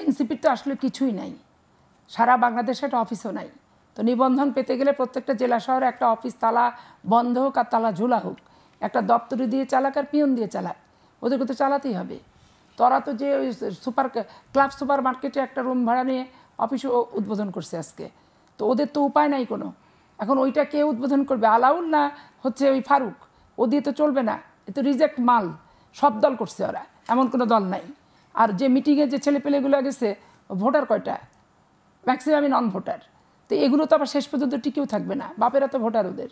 এনসিপির তো আসলে কিছুই নাই, সারা বাংলাদেশে একটা অফিসও নাই। তো নিবন্ধন পেতে গেলে প্রত্যেকটা জেলা শহরে একটা অফিস তালা বন্ধ হোক আর তালা ঝোলা হোক, একটা দপ্তরি দিয়ে চালাক আর পিয়ন দিয়ে চালাক, ওদেরকে তো চালাতেই হবে। তোরা তো যে ওই ক্লাব সুপার মার্কেটে একটা রুম ভাড়া নিয়ে অফিসও উদ্বোধন করছে আজকে, তো ওদের তো উপায় নাই কোনো। এখন ওইটা কে উদ্বোধন করবে, আলাউল না হচ্ছে ওই ফারুক? ও দিয়ে তো চলবে না, এ তো রিজেক্ট মাল, সব দল করছে ওরা, এমন কোনো দল নাই। আর যে মিটিংয়ে যে ছেলেপেলেগুলো গেছে, ভোটার কয়টা? ম্যাক্সিমামই নন ভোটার। তো এগুলো তো আবার শেষ পর্যন্ত টিকেও থাকবে না, বাপেরা তো ভোটার ওদের,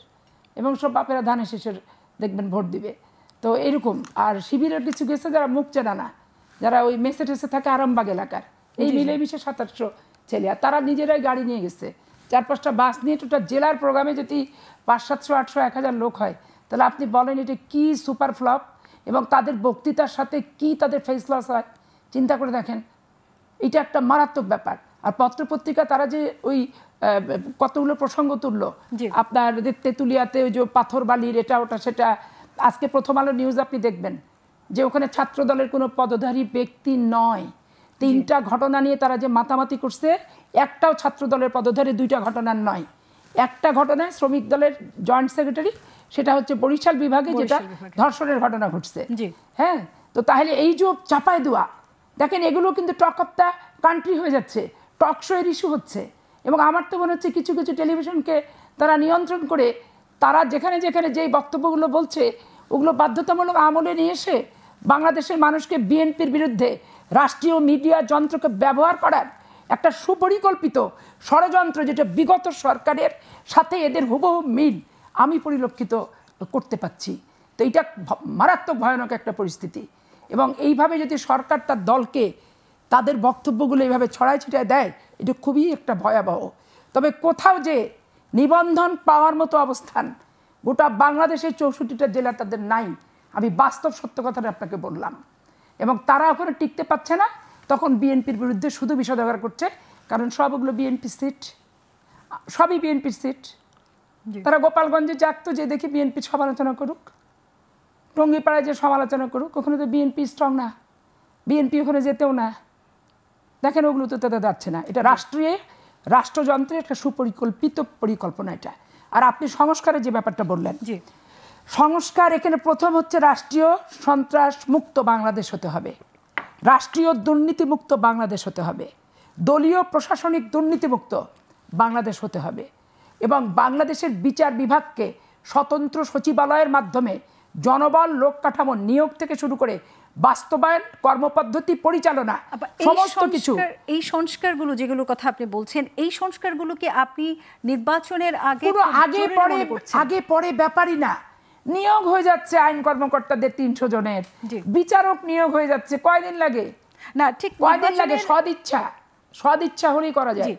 এবং সব বাপেরা ধানের শেষের দেখবেন ভোট দিবে। তো এরকম। আর শিবিরের কিছু গেছে যারা মুখ চেনা না, যারা ওই মেসে টেসে থাকে আরামবাগ এলাকার, এই মিলেমিশে 2700 ছেলে, আর তারা নিজেরাই গাড়ি নিয়ে গেছে, 4-5টা বাস নিয়ে। টোটাল জেলার প্রোগ্রামে যদি 500, 700, 1000 লোক হয়, তাহলে আপনি বলেন এটা কি সুপার ফ্লপ, এবং তাদের বক্তৃতার সাথে কি তাদের ফেস লস হয় চিন্তা করে দেখেন। এটা একটা মারাত্মক ব্যাপার। আর পত্রপত্রিকা তারা যে ওই কতগুলো প্রসঙ্গ তুললো, আপনার তেঁতুলিয়াতে ওই যে পাথর বালির এটা ওটা সেটা, আজকে প্রথম আলো নিউজ আপনি দেখবেন যে ওখানে ছাত্র দলের কোনো পদধারী ব্যক্তি নয়, 3টা ঘটনা নিয়ে তারা যে মাতামাতি করছে, একটাও ছাত্র দলের পদধারী, 2টা ঘটনার নয়। একটা ঘটনায় শ্রমিক দলের জয়েন্ট সেক্রেটারি, সেটা হচ্ছে বরিশাল বিভাগে, যেটা ধর্ষণের ঘটনা ঘটছে। হ্যাঁ, তো তাহলে এই যে চাপায় দেওয়া, দেখেন এগুলো কিন্তু টক অফ দ্য কান্ট্রি হয়ে যাচ্ছে, টক শোয়ের ইস্যু হচ্ছে। এবং আমার তো মনে হচ্ছে কিছু কিছু টেলিভিশনকে তারা নিয়ন্ত্রণ করে, তারা যেখানে যেখানে যেই বক্তব্যগুলো বলছে, ওগুলো বাধ্যতামূলক আমলে নিয়ে এসে বাংলাদেশের মানুষকে বিএনপির বিরুদ্ধে রাষ্ট্রীয় মিডিয়া যন্ত্রকে ব্যবহার করার একটা সুপরিকল্পিত ষড়যন্ত্র, যেটা বিগত সরকারের সাথে এদের হুবহু মিল আমি পরিলক্ষিত করতে পাচ্ছি। তো এইটা মারাত্মক ভয়ানক একটা পরিস্থিতি। এবং এইভাবে যদি সরকার তার দলকে তাদের বক্তব্যগুলো এইভাবে ছড়ায় ছিটায় দেয়, এটা খুবই একটা ভয়াবহ। তবে কোথাও যে নিবন্ধন পাওয়ার মতো অবস্থান গোটা বাংলাদেশের 64টা জেলা তাদের নাই, আমি বাস্তব সত্য কথাটা আপনাকে বললাম। এবং তারা ওখানে টিকতে পারছে না, তখন বিএনপির বিরুদ্ধে শুধু বিষোদগার করছে, কারণ সবগুলো বিএনপি সিট, সবই বিএনপির সিট। তারা গোপালগঞ্জে যাক, যে দেখি বিএনপির সমালোচনা করুক, টঙ্গিপাড়ায় যে সমালোচনা করুক, ওখানে তো বিএনপি স্ট্রং না, বিএনপি ওখানে যেতেও না। দেখেন ওগুলো তো তাদের যাচ্ছে না। এটা রাষ্ট্রযন্ত্রের একটা সুপরিকল্পিত পরিকল্পনা এটা। আর আপনি সংস্কারের যে ব্যাপারটা বললেন, সংস্কার এখানে প্রথম হচ্ছে রাষ্ট্রীয় সন্ত্রাস মুক্ত বাংলাদেশ হতে হবে, রাষ্ট্রীয় দুর্নীতিমুক্ত বাংলাদেশ হতে হবে, দলীয় প্রশাসনিক দুর্নীতিমুক্ত বাংলাদেশ হতে হবে, এবং বাংলাদেশের বিচার বিভাগকে স্বতন্ত্র সচিবালয়ের মাধ্যমে জনবল, লোক কাঠামো নিয়োগ থেকে শুরু করে বাস্তবায়ন, কর্মপদ্ধতি পরিচালনা, সমস্ত কিছু। এই সংস্কারগুলো যেগুলোর কথা আপনি বলছেন, এই সংস্কারগুলোকে আপনি নির্বাচনের আগে পরে ব্যাপারই না, নিয়োগ হয়ে যাচ্ছে আইন কর্মকর্তাদের 300 জনের, বিচারক নিয়োগ হয়ে যাচ্ছে, কয়দিন লাগে? না, ঠিক কয়দিন লাগে? সদিচ্ছা হলেই করা যায়।